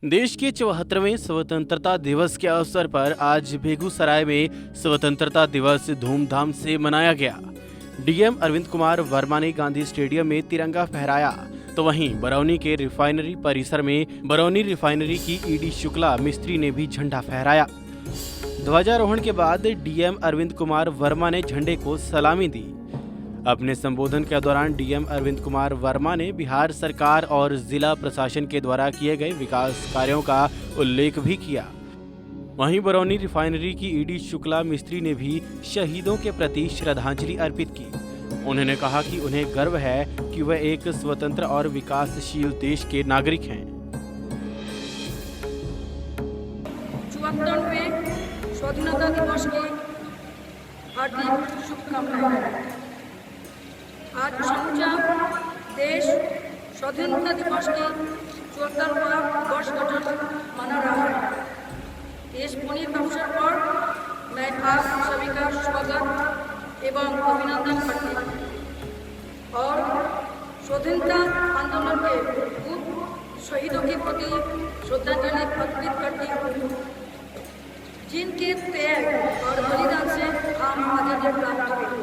देश के 74वें स्वतंत्रता दिवस के अवसर पर आज बेगूसराय में स्वतंत्रता दिवस धूमधाम से मनाया गया। डीएम अरविंद कुमार वर्मा ने गांधी स्टेडियम में तिरंगा फहराया, तो वहीं बरौनी के रिफाइनरी परिसर में बरौनी रिफाइनरी की ईडी शुक्ला मिस्त्री ने भी झंडा फहराया। ध्वजारोहण के बाद डीएम अरविंद कुमार वर्मा ने झंडे को सलामी दी। अपने संबोधन के दौरान डीएम अरविंद कुमार वर्मा ने बिहार सरकार और जिला प्रशासन के द्वारा किए गए विकास कार्यों का उल्लेख भी किया। वहीं बरौनी रिफाइनरी की ईडी शुक्ला मिस्त्री ने भी शहीदों के प्रति श्रद्धांजलि अर्पित की। उन्होंने कहा कि उन्हें गर्व है कि वह एक स्वतंत्र और विकासशील देश के नागरिक हैं। 74वें स्वाधीनता दिवस की हार्दिक शुभकामनाएं। आज समूचा देश स्वाधीनता दिवस की 74वां वर्षगांठ मना रहा है। इस पुनीत अवसर पर मैं आप सभी का स्वागत एवं अभिनंदन करती हूँ और स्वाधीनता आंदोलन के पूर्व शहीदों के प्रति श्रद्धांजलि अर्पित करती हूँ, जिनके त्याग और बलिदान से हम आजादी प्राप्त हुई।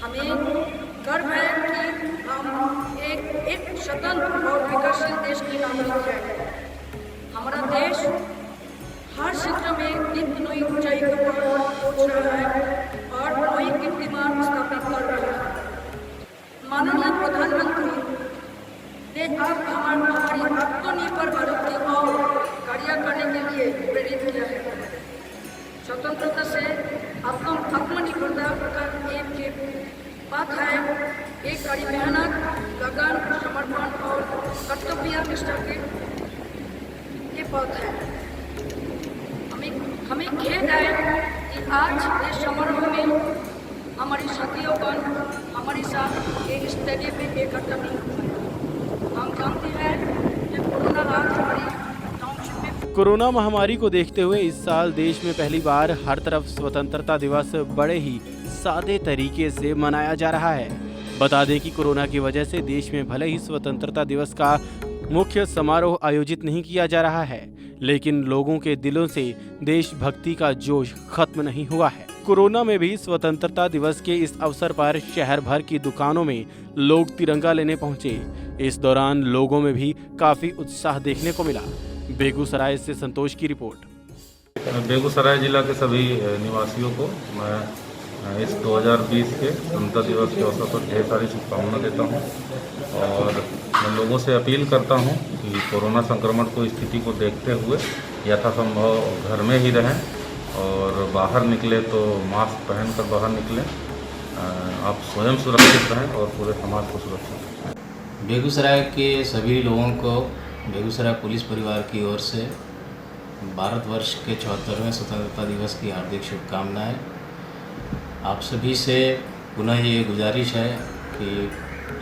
हमें गर्व है कि हम एक स्वतंत्र और विकासशील देश के नागरिक हैं। हमारा देश हर क्षेत्र में नित्य नई ऊंचाई पर पहुंच रहा है और नई कीर्तिमान स्थापित कर रहा है। माननीय प्रधानमंत्री ने अब हमारी आत्मनिर्भर भारत की ओर कार्य करने के लिए प्रेरित किया है। स्वतंत्रता से आत्मनिर्भरता का एक बात है, एक कड़ी मेहनत, लगन, समर्पण और कर्तव्य निष्ठा के पथ है। हमें खेद है कि आज इस समारोह में हमारी साथियों का हमारे साथ एक स्टेडियम में इकट्ठा नहीं हुआ। हम जानते हैं कि कोरोना आज हमारी टाउनशिप में कोरोना महामारी को देखते हुए इस साल देश में पहली बार हर तरफ स्वतंत्रता दिवस बड़े ही सादे तरीके से मनाया जा रहा है। बता दें कि कोरोना की वजह से देश में भले ही स्वतंत्रता दिवस का मुख्य समारोह आयोजित नहीं किया जा रहा है, लेकिन लोगों के दिलों से देशभक्ति का जोश खत्म नहीं हुआ है। कोरोना में भी स्वतंत्रता दिवस के इस अवसर पर शहर भर की दुकानों में लोग तिरंगा लेने पहुंचे। इस दौरान लोगों में भी काफी उत्साह देखने को मिला। बेगूसराय से संतोष की रिपोर्ट। बेगूसराय जिला के सभी निवासियों को मैं इस 2020 के स्वतंत्रता दिवस के अवसर पर ढेर सारी शुभकामनाएं देता हूं और मैं लोगों से अपील करता हूं कि कोरोना संक्रमण को स्थिति को देखते हुए यथासंभव घर में ही रहें और बाहर निकले तो मास्क पहनकर बाहर निकलें। आप स्वयं सुरक्षित रहें और पूरे समाज को सुरक्षित रखें। बेगूसराय के सभी लोगों को बेगूसराय पुलिस परिवार की ओर से भारतवर्ष के 74वें स्वतंत्रता दिवस की हार्दिक शुभकामनाएं। आप सभी से पुनः ये गुजारिश है कि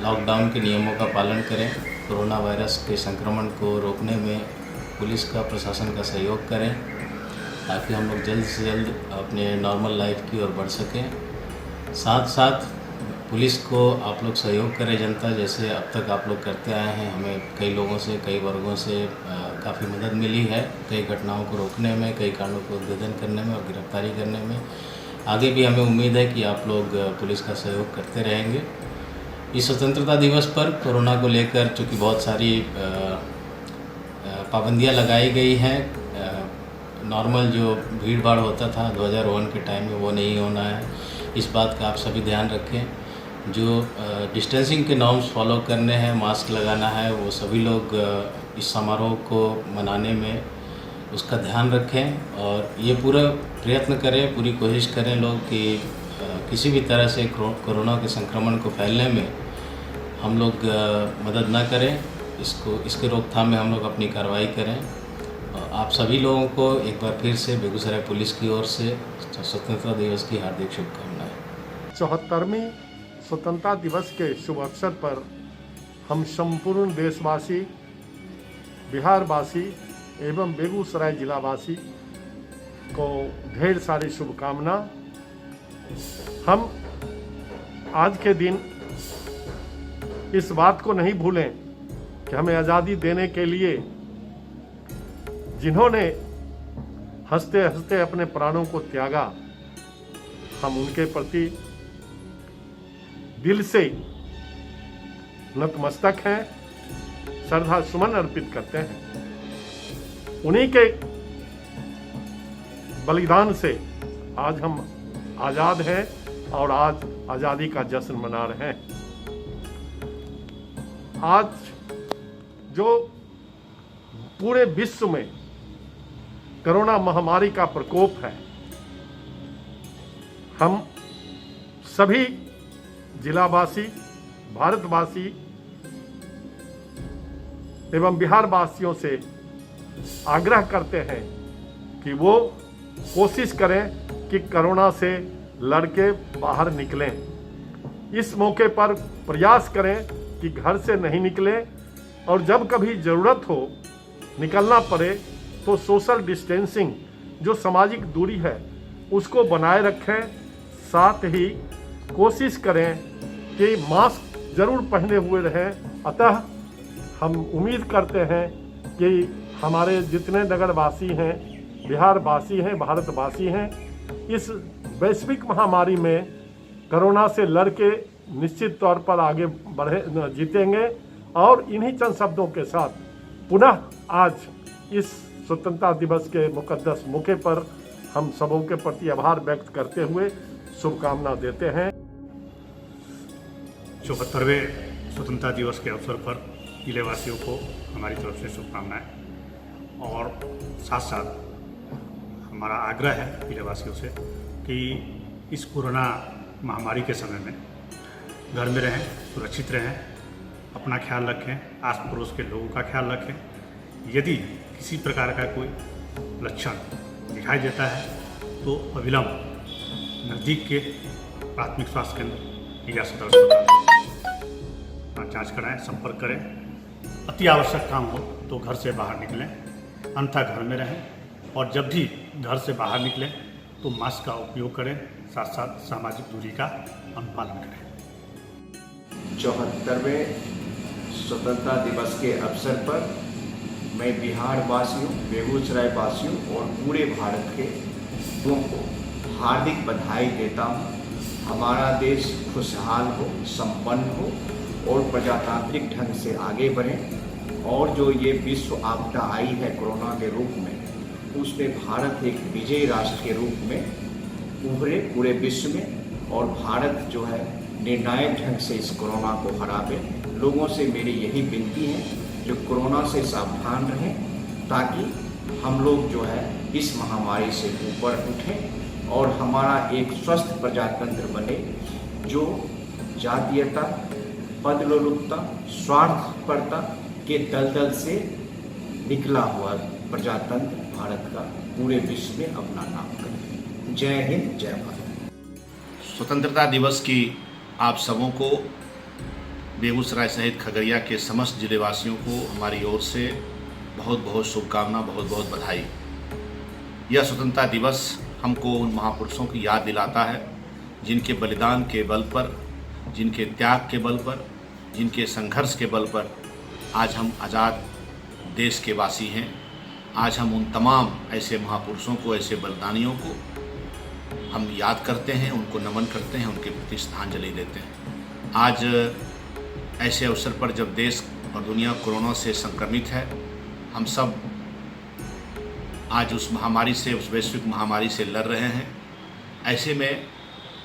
लॉकडाउन के नियमों का पालन करें, कोरोना वायरस के संक्रमण को रोकने में पुलिस का प्रशासन का सहयोग करें ताकि हम लोग जल्द से जल्द अपने नॉर्मल लाइफ की ओर बढ़ सकें। साथ साथ पुलिस को आप लोग सहयोग करें, जनता जैसे अब तक आप लोग करते आए हैं। हमें कई लोगों से, कई वर्गों से काफ़ी मदद मिली है कई घटनाओं को रोकने में, कई कांडों को उद्भेदन करने में और गिरफ्तारी करने में। आगे भी हमें उम्मीद है कि आप लोग पुलिस का सहयोग करते रहेंगे। इस स्वतंत्रता दिवस पर कोरोना को लेकर चूँकि बहुत सारी पाबंदियां लगाई गई हैं, नॉर्मल जो भीड़ भाड़ होता था ध्वजारोहण के टाइम में वो नहीं होना है। इस बात का आप सभी ध्यान रखें। जो डिस्टेंसिंग के नॉर्म्स फॉलो करने हैं, मास्क लगाना है, वो सभी लोग इस समारोह को मनाने में उसका ध्यान रखें और ये पूरा प्रयत्न करें, पूरी कोशिश करें लोग कि किसी भी तरह से कोरोना के संक्रमण को फैलने में हम लोग मदद ना करें। इसके रोकथाम में हम लोग अपनी कार्रवाई करें। आप सभी लोगों को एक बार फिर से बेगूसराय पुलिस की ओर से स्वतंत्रता दिवस की हार्दिक शुभकामनाएं। 74वें स्वतंत्रता दिवस के शुभ अवसर पर हम संपूर्ण देशवासी, बिहारवासी एवं बेगूसराय जिलावासी को ढेर सारी शुभकामना। हम आज के दिन इस बात को नहीं भूलें कि हमें आज़ादी देने के लिए जिन्होंने हंसते हंसते अपने प्राणों को त्यागा, हम उनके प्रति दिल से नतमस्तक हैं, श्रद्धा सुमन अर्पित करते हैं। उन्हीं के बलिदान से आज हम आज़ाद हैं और आज आज़ादी का जश्न मना रहे हैं। आज जो पूरे विश्व में कोरोना महामारी का प्रकोप है, हम सभी जिलावासी, भारतवासी एवं बिहार वासियों से आग्रह करते हैं कि वो कोशिश करें कि कोरोना से लड़के बाहर निकलें। इस मौके पर प्रयास करें कि घर से नहीं निकलें और जब कभी ज़रूरत हो निकलना पड़े तो सोशल डिस्टेंसिंग, जो सामाजिक दूरी है, उसको बनाए रखें। साथ ही कोशिश करें कि मास्क जरूर पहने हुए रहें। अतः हम उम्मीद करते हैं कि हमारे जितने नगरवासी हैं, बिहारवासी हैं, भारतवासी हैं, इस वैश्विक महामारी में कोरोना से लड़के निश्चित तौर पर आगे जीतेंगे। और इन्हीं चंद शब्दों के साथ पुनः आज इस स्वतंत्रता दिवस के मुकद्दस मौके पर हम सबों के प्रति आभार व्यक्त करते हुए शुभकामना देते हैं। 74वें स्वतंत्रता दिवस के अवसर पर जिलेवासियों को हमारी तरफ से शुभकामनाएं, और साथ साथ हमारा आग्रह है जिलेवासियों से कि इस कोरोना महामारी के समय में घर में रहें, सुरक्षित रहें, अपना ख्याल रखें, आस पड़ोस के लोगों का ख्याल रखें। यदि किसी प्रकार का कोई लक्षण दिखाई देता है तो अविलंब नज़दीक के प्राथमिक स्वास्थ्य केंद्र या सदर अस्पताल जाँच कराएं, संपर्क करें। अति आवश्यक काम हो तो घर से बाहर निकलें, अन्यथा घर में रहें। और जब भी घर से बाहर निकलें तो मास्क का उपयोग करें, साथ साथ सामाजिक दूरी का अनुपालन करें। 74वें स्वतंत्रता दिवस के अवसर पर मैं बिहार वासियों, बेगूसराय वासियों और पूरे भारत के लोगों को हार्दिक बधाई देता हूँ। हमारा देश खुशहाल हो, संपन्न हो और प्रजातांत्रिक ढंग से आगे बढ़े। और जो ये विश्व आपदा आई है कोरोना के रूप में, उसमें भारत एक विजयी राष्ट्र के रूप में उभरे पूरे विश्व में, और भारत जो है निर्णायक ढंग से इस कोरोना को हरावे। लोगों से मेरी यही विनती है जो कोरोना से सावधान रहें, ताकि हम लोग जो है इस महामारी से ऊपर उठें और हमारा एक स्वस्थ प्रजातंत्र बने, जो जातीयता, पदलोलुपता, स्वार्थपरता के दलदल से निकला हुआ प्रजातंत्र भारत का पूरे विश्व में अपना नाम करे। जय हिंद, जय भारत। स्वतंत्रता दिवस की आप सबों को, बेगूसराय सहित खगड़िया के समस्त जिलेवासियों को हमारी ओर से बहुत बहुत शुभकामना, बहुत बहुत बधाई। यह स्वतंत्रता दिवस हमको उन महापुरुषों की याद दिलाता है जिनके बलिदान के बल पर, जिनके त्याग के बल पर, जिनके संघर्ष के बल पर आज हम आज़ाद देश के वासी हैं। आज हम उन तमाम ऐसे महापुरुषों को, ऐसे बलिदानियों को हम याद करते हैं, उनको नमन करते हैं, उनके प्रति श्रद्धांजलि देते हैं। आज ऐसे अवसर पर जब देश और दुनिया कोरोना से संक्रमित है, हम सब आज उस महामारी से, उस वैश्विक महामारी से लड़ रहे हैं। ऐसे में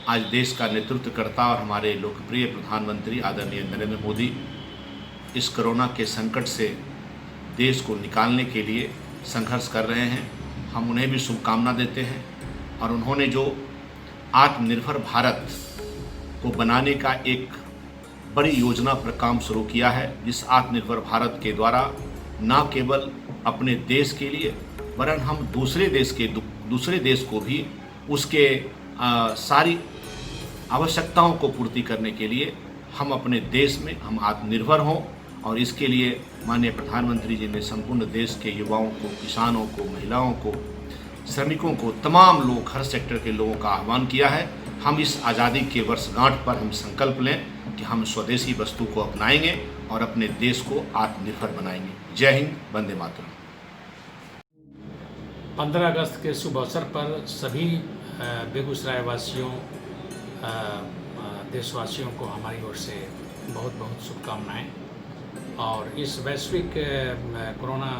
आज देश का नेतृत्व करता और हमारे लोकप्रिय प्रधानमंत्री आदरणीय नरेंद्र मोदी इस कोरोना के संकट से देश को निकालने के लिए संघर्ष कर रहे हैं। हम उन्हें भी शुभकामना देते हैं। और उन्होंने जो आत्मनिर्भर भारत को बनाने का एक बड़ी योजना पर काम शुरू किया है, जिस आत्मनिर्भर भारत के द्वारा न केवल अपने देश के लिए वरन हम दूसरे देश को भी उसके सारी आवश्यकताओं को पूर्ति करने के लिए हम अपने देश में हम आत्मनिर्भर हों। और इसके लिए माननीय प्रधानमंत्री जी ने संपूर्ण देश के युवाओं को, किसानों को, महिलाओं को, श्रमिकों को, तमाम लोग, हर सेक्टर के लोगों का आह्वान किया है। हम इस आज़ादी के वर्षगांठ पर हम संकल्प लें कि हम स्वदेशी वस्तु को अपनाएंगे और अपने देश को आत्मनिर्भर बनाएंगे। जय हिंद, वंदे मातरम। 15 अगस्त के शुभ अवसर पर सभी बेगूसराय वासियों, देशवासियों को हमारी ओर से बहुत बहुत शुभकामनाएं। और इस वैश्विक कोरोना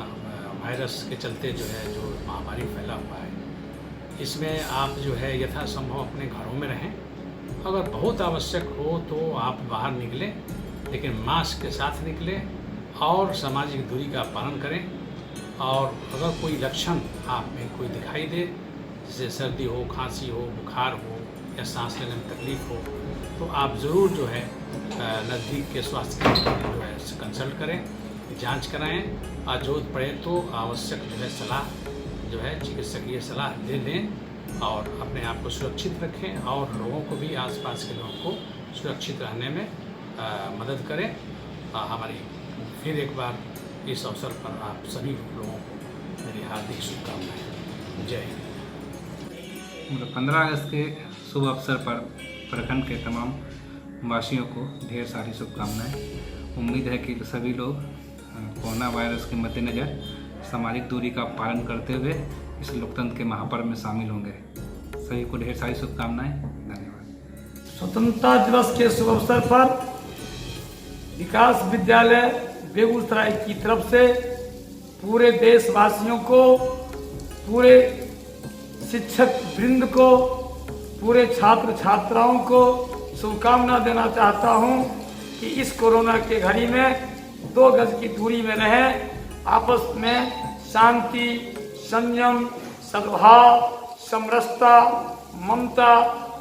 वायरस के चलते जो महामारी फैला हुआ है, इसमें आप यथासंभव अपने घरों में रहें। अगर बहुत आवश्यक हो तो आप बाहर निकलें, लेकिन मास्क के साथ निकलें और सामाजिक दूरी का पालन करें। और अगर कोई लक्षण आप में कोई दिखाई दे, जैसे सर्दी हो, खांसी हो, बुखार हो या सांस लेने में तकलीफ हो, तो आप ज़रूर नज़दीक के स्वास्थ्य केंद्र से कंसल्ट करें, जांच कराएं। और जरूरत पड़े तो आवश्यक सलाह चिकित्सकीय सलाह दे दें और अपने आप को सुरक्षित रखें और लोगों को भी, आसपास के लोगों को सुरक्षित रहने में मदद करें। हमारी फिर एक बार इस अवसर पर आप सभी लोगों को मेरी हार्दिक शुभकामनाएं। जय हिंद। 15 अगस्त के शुभ अवसर पर प्रखंड के तमाम वासियों को ढेर सारी शुभकामनाएं। उम्मीद है कि सभी लोग कोरोना वायरस के मद्देनज़र सामाजिक दूरी का पालन करते हुए इस लोकतंत्र के महापर्व में शामिल होंगे। सभी को ढेर सारी शुभकामनाएं। धन्यवाद। स्वतंत्रता दिवस के शुभ अवसर पर विकास विद्यालय बेगूसराय की तरफ से पूरे देशवासियों को, पूरे शिक्षक वृंद को, पूरे छात्र छात्राओं को शुभकामना देना चाहता हूं कि इस कोरोना के घड़ी में 2 गज की दूरी में रहें, आपस में शांति, संयम, सद्भाव, समरसता, ममता,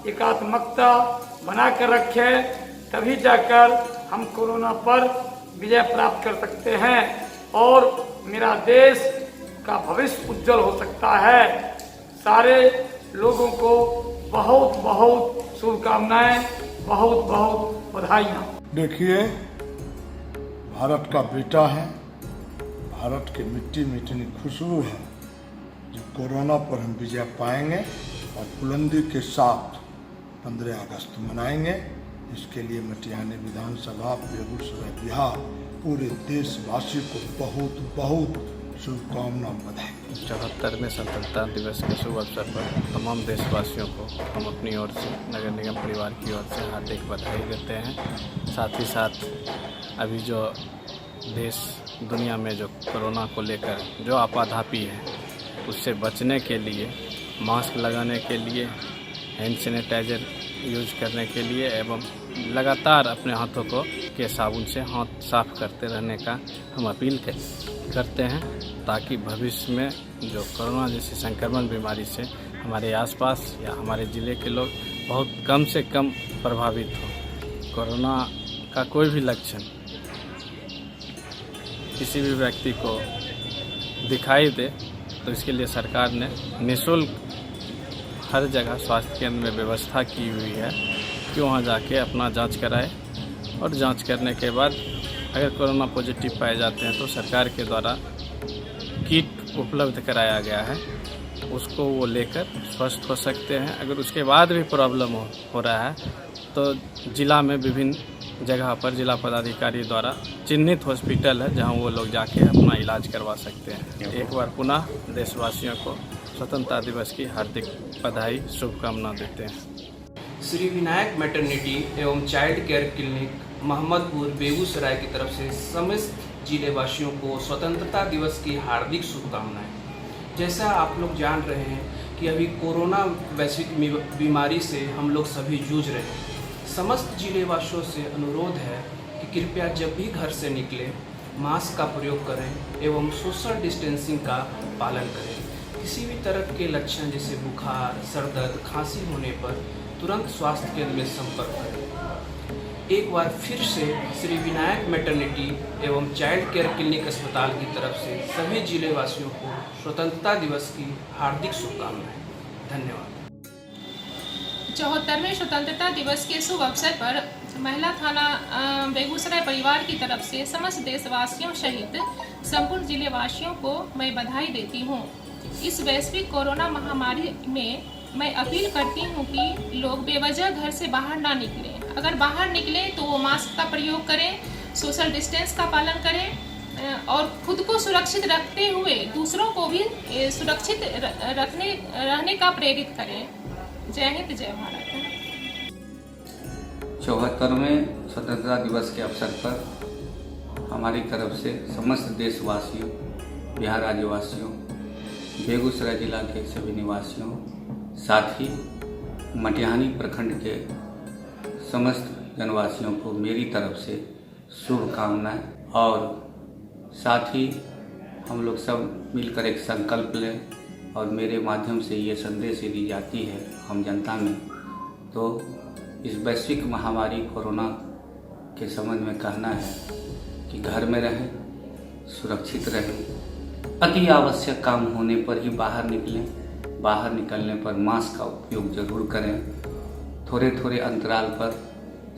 एकात्मकता बनाकर रखें, तभी जाकर हम कोरोना पर विजय प्राप्त कर सकते हैं और मेरा देश का भविष्य उज्जवल हो सकता है। सारे लोगों को बहुत बहुत शुभकामनाएं, बहुत बहुत बधाइयाँ। देखिए, भारत का बेटा है, भारत की मिट्टी में इतनी खुशबू है जो कोरोना पर हम विजय पाएंगे और बुलंदी के साथ 15 अगस्त मनाएंगे। इसके लिए मटिहानी विधानसभा, बेगूसराय, बिहार, पूरे देशवासी को बहुत बहुत शुभकामना, बधाई। 74वें स्वतंत्रता दिवस के शुभ अवसर पर तमाम देशवासियों को हम अपनी ओर से, नगर निगम परिवार की ओर से हार्दिक बधाई देते हैं। साथ ही साथ अभी जो देश दुनिया में जो कोरोना को लेकर जो आपाधापी है, उससे बचने के लिए मास्क लगाने के लिए, हैंड सैनिटाइज़र यूज करने के लिए एवं लगातार अपने हाथों को के साबुन से हाथ साफ करते रहने का हम अपील करते हैं, ताकि भविष्य में जो कोरोना जैसी संक्रमण बीमारी से हमारे आसपास या हमारे ज़िले के लोग बहुत कम से कम प्रभावित हों। कोरोना का कोई भी लक्षण किसी भी व्यक्ति को दिखाई दे तो इसके लिए सरकार ने निःशुल्क हर जगह स्वास्थ्य केंद्र में व्यवस्था की हुई है कि वहाँ जाके अपना जांच कराए और जांच करने के बाद अगर कोरोना पॉजिटिव पाए जाते हैं तो सरकार के द्वारा किट उपलब्ध कराया गया है, उसको वो लेकर स्वस्थ हो सकते हैं। अगर उसके बाद भी प्रॉब्लम हो रहा है तो जिला में विभिन्न जगह पर जिला पदाधिकारी द्वारा चिन्हित हॉस्पिटल है जहां वो लोग जाके अपना इलाज करवा सकते हैं। एक बार पुनः देशवासियों को स्वतंत्रता दिवस की हार्दिक बधाई, शुभकामना देते हैं। श्री विनायक मैटरनिटी एवं child care clinic Mohammadpur Begusarai की तरफ से समस्त जिले वासियों को स्वतंत्रता दिवस की हार्दिक शुभकामनाएं। जैसा आप लोग जान रहे हैं कि अभी कोरोना वैश्विक बीमारी से हम लोग सभी जूझ रहे हैं। समस्त जिले वासियों से अनुरोध है कि कृपया जब भी घर से निकलें मास्क का प्रयोग करें एवं सोशल डिस्टेंसिंग का पालन करें। किसी भी तरह के लक्षण जैसे बुखार, सर दर्द, खांसी होने पर तुरंत स्वास्थ्य केंद्र में संपर्क करें। एक बार फिर से श्री विनायक मैटरनिटी एवं चाइल्ड केयर क्लिनिक अस्पताल की तरफ से सभी जिले वासियों को स्वतंत्रता दिवस की हार्दिक शुभकामनाएं। धन्यवाद। 74वें स्वतंत्रता दिवस के शुभ अवसर पर महिला थाना बेगूसराय परिवार की तरफ से समस्त देशवासियों सहित संपूर्ण जिले वासियों को मैं बधाई देती हूँ। इस वैश्विक कोरोना महामारी में मैं अपील करती हूँ कि लोग बेवजह घर से बाहर ना निकलें। अगर बाहर निकलें तो वो मास्क का प्रयोग करें, सोशल डिस्टेंस का पालन करें और खुद को सुरक्षित रखते हुए दूसरों को भी सुरक्षित रहने का प्रेरित करें। जय हिंद, जय भारत। 74वें स्वतंत्रता दिवस के अवसर पर हमारी तरफ से समस्त देशवासियों, बिहार राज्यवासियों, बेगूसराय जिला के सभी निवासियों, साथ ही मटिहानी प्रखंड के समस्त जनवासियों को मेरी तरफ से शुभकामनाएं। और साथ ही हम लोग सब मिलकर एक संकल्प लें और मेरे माध्यम से ये संदेश दी जाती है हम जनता में, तो इस वैश्विक महामारी कोरोना के संबंध में कहना है कि घर में रहें, सुरक्षित रहें, अति आवश्यक काम होने पर ही बाहर निकलें, बाहर निकलने पर मास्क का उपयोग जरूर करें, थोड़े थोड़े अंतराल पर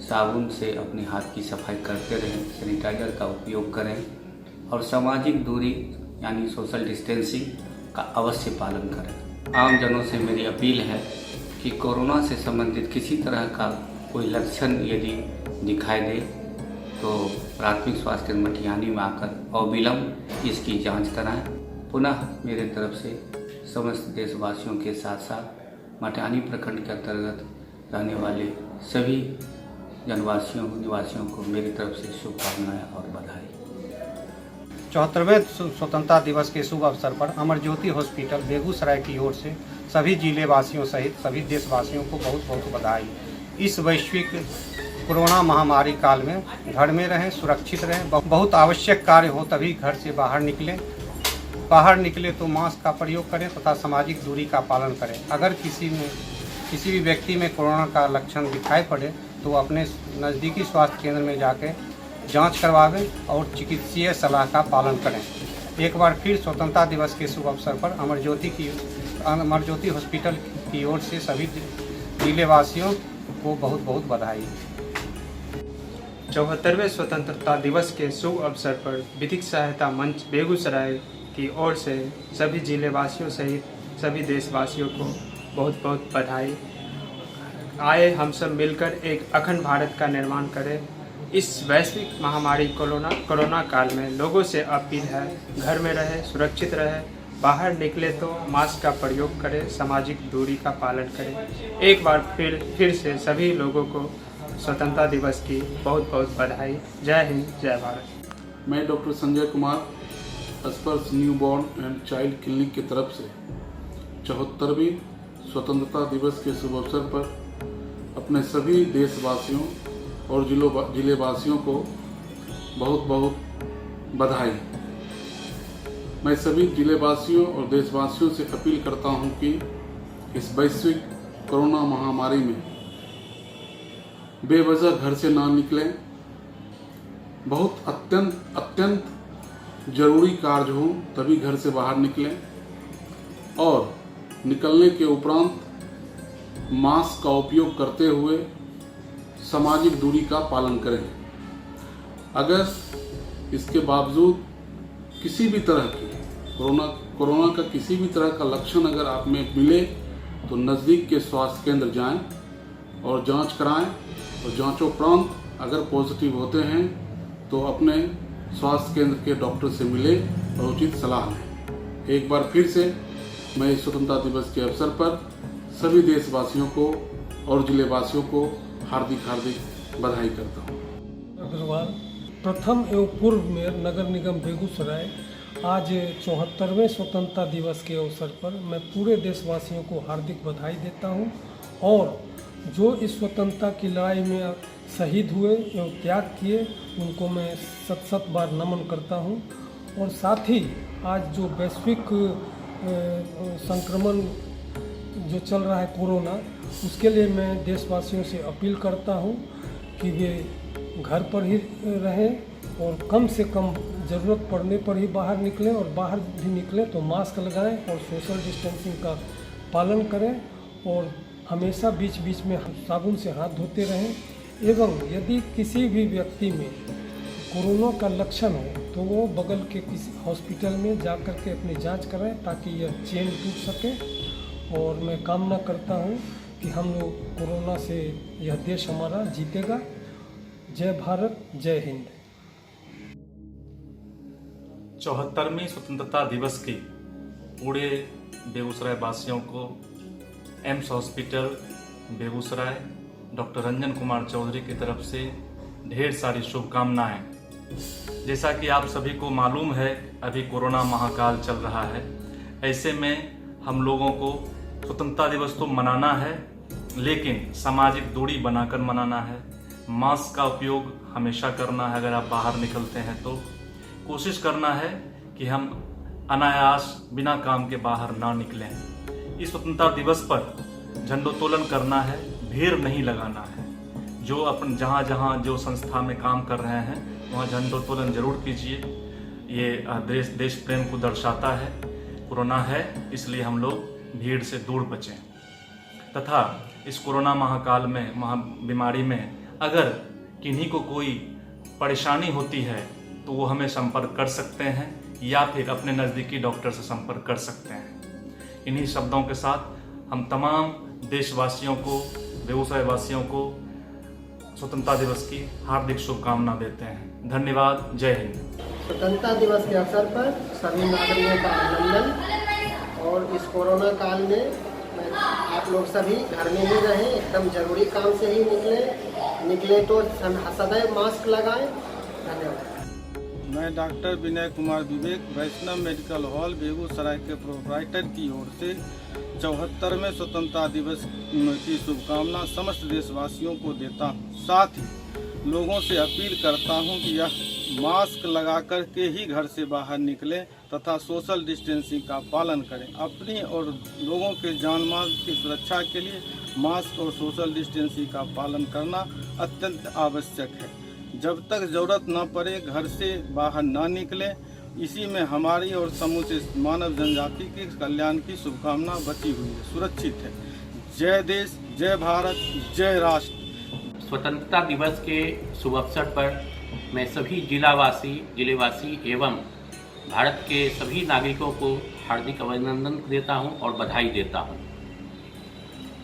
साबुन से अपने हाथ की सफाई करते रहें, सैनिटाइजर का उपयोग करें और सामाजिक दूरी यानी सोशल डिस्टेंसिंग का अवश्य पालन करें। आम जनों से मेरी अपील है कि कोरोना से संबंधित किसी तरह का कोई लक्षण यदि दिखाई दे तो प्राथमिक स्वास्थ्य केंद्र मटिहानी में आकर अविलंब इसकी जांच कराएं। पुनः मेरे तरफ से समस्त देशवासियों के साथ साथ मटिहानी प्रखंड के अंतर्गत रहने वाले सभी जनवासियों निवासियों को मेरी तरफ से शुभकामनाएं और बधाई। 74वें स्वतंत्रता दिवस के शुभ अवसर पर अमर ज्योति हॉस्पिटल बेगूसराय की ओर से सभी जिले वासियों सहित सभी देशवासियों को बहुत बहुत बधाई। इस वैश्विक कोरोना महामारी काल में घर में रहें, सुरक्षित रहें, बहुत आवश्यक कार्य हो तभी घर से बाहर निकलें। बाहर निकले तो मास्क का प्रयोग करें तथा सामाजिक दूरी का पालन करें। अगर किसी भी व्यक्ति में कोरोना का लक्षण दिखाई पड़े तो अपने नज़दीकी स्वास्थ्य केंद्र में जाकर जांच करवावें और चिकित्सीय सलाह का पालन करें। एक बार फिर स्वतंत्रता दिवस के शुभ अवसर पर अमर ज्योति हॉस्पिटल की ओर से सभी जिलेवासियों को बहुत बहुत बधाई। 74वें स्वतंत्रता दिवस के शुभ अवसर पर विधिक सहायता मंच बेगूसराय की ओर से सभी जिलेवासियों सहित सभी देशवासियों को बहुत बहुत बधाई। आए हम सब मिलकर एक अखंड भारत का निर्माण करें। इस वैश्विक महामारी कोरोना काल में लोगों से अपील है, घर में रहे, सुरक्षित रहे, बाहर निकले तो मास्क का प्रयोग करें, सामाजिक दूरी का पालन करें। एक बार फिर से सभी लोगों को स्वतंत्रता दिवस की बहुत बहुत बधाई। जय हिंद, जय भारत। मैं डॉक्टर संजय कुमार स्पर्श न्यूबॉर्न एंड चाइल्ड क्लिनिक की तरफ से 74वीं स्वतंत्रता दिवस के शुभ अवसर पर अपने सभी देशवासियों और जिलेवासियों को बहुत बहुत बधाई। मैं सभी जिलेवासियों और देशवासियों से अपील करता हूं कि इस वैश्विक कोरोना महामारी में बेवजह घर से ना निकलें। बहुत अत्यंत जरूरी कार्य हो तभी घर से बाहर निकलें और निकलने के उपरांत मास्क का उपयोग करते हुए सामाजिक दूरी का पालन करें। अगर इसके बावजूद किसी भी तरह की कोरोना का किसी भी तरह का लक्षण अगर आप में मिले तो नज़दीक के स्वास्थ्य केंद्र जाएं और जांच कराएं और जांचोपरांत अगर पॉजिटिव होते हैं तो अपने स्वास्थ्य केंद्र के डॉक्टर से मिले और उचित सलाह लें। एक बार फिर से मैं इस स्वतंत्रता दिवस के अवसर पर सभी देशवासियों को और जिलेवासियों को हार्दिक बधाई करता हूँ। अग्रवाल, प्रथम एवं पूर्व मेयर नगर निगम बेगूसराय, आज 74वें स्वतंत्रता दिवस के अवसर पर मैं पूरे देशवासियों को हार्दिक बधाई देता हूँ और जो इस स्वतंत्रता की लड़ाई में शहीद हुए एवं त्याग किए उनको मैं शत बार नमन करता हूँ। और साथ ही आज जो वैश्विक संक्रमण जो चल रहा है कोरोना, उसके लिए मैं देशवासियों से अपील करता हूँ कि वे घर पर ही रहें और कम से कम ज़रूरत पड़ने पर ही बाहर निकलें और बाहर भी निकलें तो मास्क लगाएं और सोशल डिस्टेंसिंग का पालन करें और हमेशा बीच बीच में साबुन से हाथ धोते रहें। एवं यदि किसी भी व्यक्ति में कोरोना का लक्षण हो तो वो बगल के किसी हॉस्पिटल में जा कर के अपनी जांच कराएं ताकि यह चेन टूट सके। और मैं कामना करता हूं कि हम लोग कोरोना से यह देश हमारा जीतेगा। जय भारत, जय हिंद। 74वें स्वतंत्रता दिवस की पूरे बेगूसराय वासियों को AIIMS hospital Begusarai doctor Ranjan Kumar Chaudhary की तरफ से ढेर सारी शुभकामनाएं। जैसा कि आप सभी को मालूम है, अभी कोरोना महाकाल चल रहा है। ऐसे में हम लोगों को स्वतंत्रता दिवस तो मनाना है, लेकिन सामाजिक दूरी बनाकर मनाना है। मास्क का उपयोग हमेशा करना है। अगर आप बाहर निकलते हैं तो कोशिश करना है कि हम अनायास बिना काम के बाहर ना निकलें। इस स्वतंत्रता दिवस पर झंडोत्तोलन करना है, भीड़ नहीं लगाना है। जो अपन जहाँ जो संस्था में काम कर रहे हैं वहाँ झंडोत्तोलन जरूर कीजिए। ये देश प्रेम को दर्शाता है। कोरोना है इसलिए हम लोग भीड़ से दूर बचें तथा इस कोरोना महाकाल में बीमारी में अगर किन्हीं को कोई परेशानी होती है तो वो हमें संपर्क कर सकते हैं या फिर अपने नज़दीकी डॉक्टर से संपर्क कर सकते हैं। इन्हीं शब्दों के साथ हम तमाम देशवासियों को, बेगूसराय वासियों को स्वतंत्रता दिवस की हार्दिक शुभकामना देते हैं। धन्यवाद। जय हिंद। स्वतंत्रता दिवस के अवसर पर सभी नागरिकों का अभिनंदन। और इस कोरोना काल में आप लोग सभी घर में ही रहें, एकदम जरूरी काम से ही निकले तो सदैव मास्क लगाएं। धन्यवाद। मैं डॉक्टर विनय कुमार विवेक, वैष्णव मेडिकल हॉल बेगूसराय के प्रोपराइटर की ओर से 74वें स्वतंत्रता दिवस की शुभकामना समस्त देशवासियों को देता हूं। साथ ही लोगों से अपील करता हूं कि यह मास्क लगा कर के ही घर से बाहर निकलें तथा सोशल डिस्टेंसिंग का पालन करें। अपनी और लोगों के जान माल की सुरक्षा के लिए मास्क और सोशल डिस्टेंसिंग का पालन करना अत्यंत आवश्यक है। जब तक जरूरत न पड़े घर से बाहर न निकलें। इसी में हमारी और समूचे मानव जनजाति के कल्याण की शुभकामना बची हुई है, सुरक्षित है। जय देश, जय भारत, जय राष्ट्र। स्वतंत्रता दिवस के शुभ अवसर पर मैं सभी जिलेवासी एवं भारत के सभी नागरिकों को हार्दिक अभिनंदन देता हूं और बधाई देता हूं।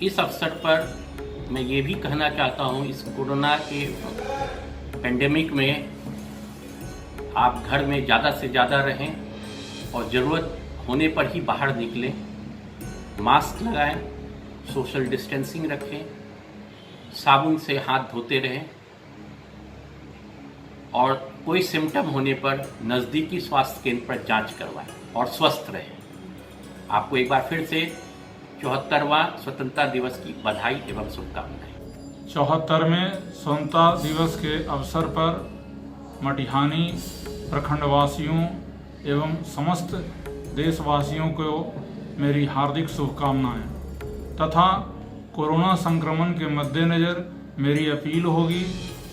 इस अवसर पर मैं ये भी कहना चाहता हूं, इस कोरोना के पेंडेमिक में आप घर में ज़्यादा से ज़्यादा रहें और ज़रूरत होने पर ही बाहर निकलें। मास्क लगाएं, सोशल डिस्टेंसिंग रखें, साबुन से हाथ धोते रहें और कोई सिम्टम होने पर नज़दीकी स्वास्थ्य केंद्र पर जांच करवाएं और स्वस्थ रहें। आपको एक बार फिर से 74वां स्वतंत्रता दिवस की बधाई एवं शुभकामनाएं। 74वें स्वतंत्रता दिवस के अवसर पर मटिहानी प्रखंडवासियों एवं समस्त देशवासियों को मेरी हार्दिक शुभकामनाएं तथा कोरोना संक्रमण के मद्देनज़र मेरी अपील होगी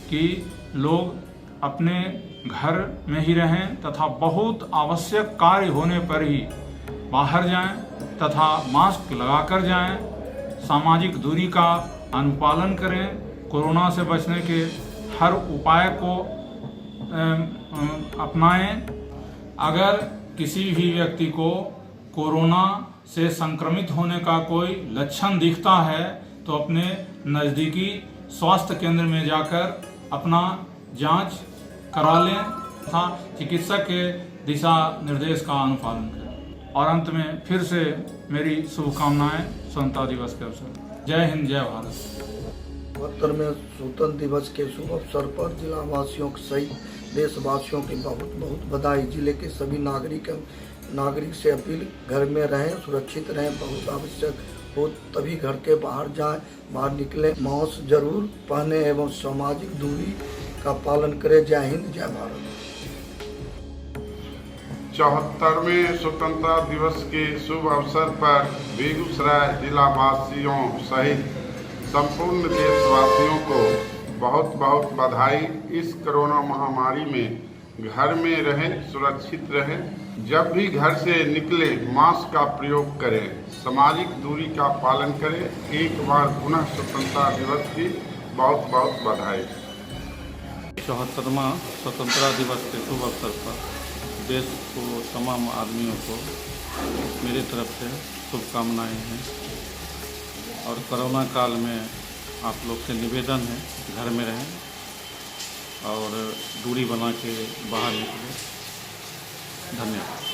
कि लोग अपने घर में ही रहें तथा बहुत आवश्यक कार्य होने पर ही बाहर जाएं तथा मास्क लगाकर जाएं। सामाजिक दूरी का अनुपालन करें। कोरोना से बचने के हर उपाय को अपनाएं। अगर किसी भी व्यक्ति को कोरोना से संक्रमित होने का कोई लक्षण दिखता है तो अपने नज़दीकी स्वास्थ्य केंद्र में जाकर अपना जांच करा लें तथा चिकित्सक के दिशा निर्देश का अनुपालन करें। और अंत में फिर से मेरी शुभकामनाएं स्वतंत्रता दिवस के अवसर। जय हिंद, जय भारत। 72वें स्वतंत्रता दिवस के शुभ अवसर पर जिला वासियों सहित देशवासियों की बहुत बहुत बधाई। जिले के सभी नागरिक से अपील, घर में रहें, सुरक्षित रहें, बहुत आवश्यक हो तभी घर के बाहर जाएं, बाहर निकलें, मास्क जरूर पहने एवं सामाजिक दूरी का पालन करें। जय हिंद, जय भारत। 74वें स्वतंत्रता दिवस के शुभ अवसर पर बेगूसराय जिला वासियों सहित संपूर्ण देशवासियों को बहुत बहुत बधाई। इस कोरोना महामारी में घर में रहें, सुरक्षित रहें। जब भी घर से निकले मास्क का प्रयोग करें, सामाजिक दूरी का पालन करें। एक बार पुनः स्वतंत्रता दिवस की बहुत बहुत बधाई। 74वां स्वतंत्रता दिवस के शुभ अवसर पर देश को, तमाम आदमियों को मेरी तरफ से शुभकामनाएं हैं। और कोरोना काल में आप लोग से निवेदन है, घर में रहें और दूरी बना के बाहर निकलें। धन्यवाद।